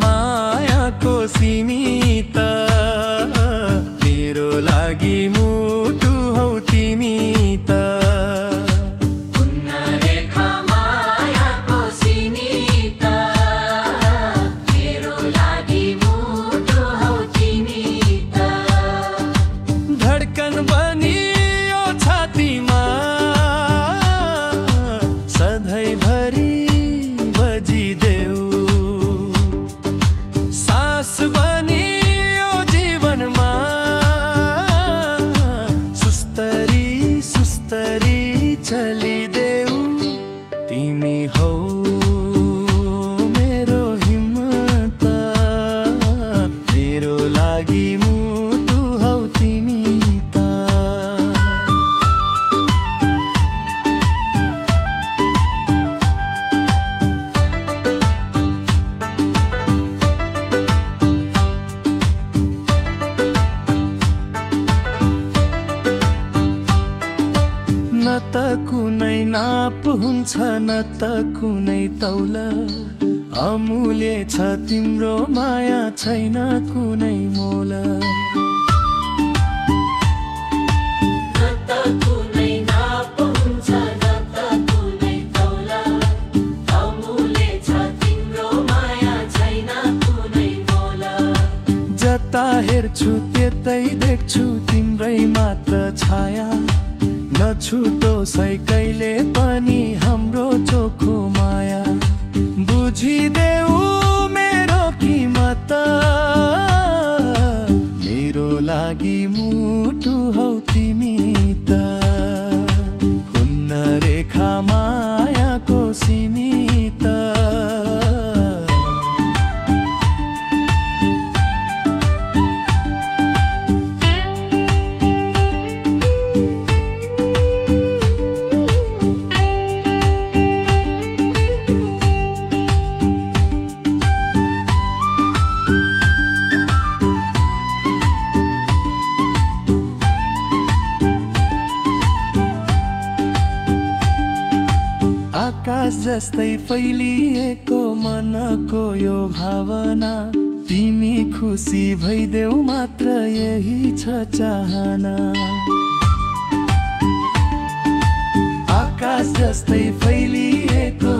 मायाको सीमित मेरो लागि मुटु हौ तिमी त धडकन बनियो छातीमा सधैँभरि बजिदेऊ सास बनियो जीवनमा सुस्तरी सुस्तरी चलिदेऊ तिमी हौ मेरो हिम्मत मेरो लागि मुटु हौ तिमी न त कुनै नाप हुन्छ न त कुनै तौल अमूल्य छ तिम्रो माया छैन कुनै मोल जता हेर्छु त्यतै देख्छु तिम्रै मात्र छाया नछुटोस् कहिले पनि हाम्रो चोखो माया बुझिदेऊ मेरो कीमत मेरो लागि मुटु हौ तिमी त हुन्न रेखा मायाको सीमित आकाश जस्तै फैलिएको मनको यो भावना तिमी खुसी भइदेऊ मात्र यही छ चाहना आकाश जस्तै फैलिएको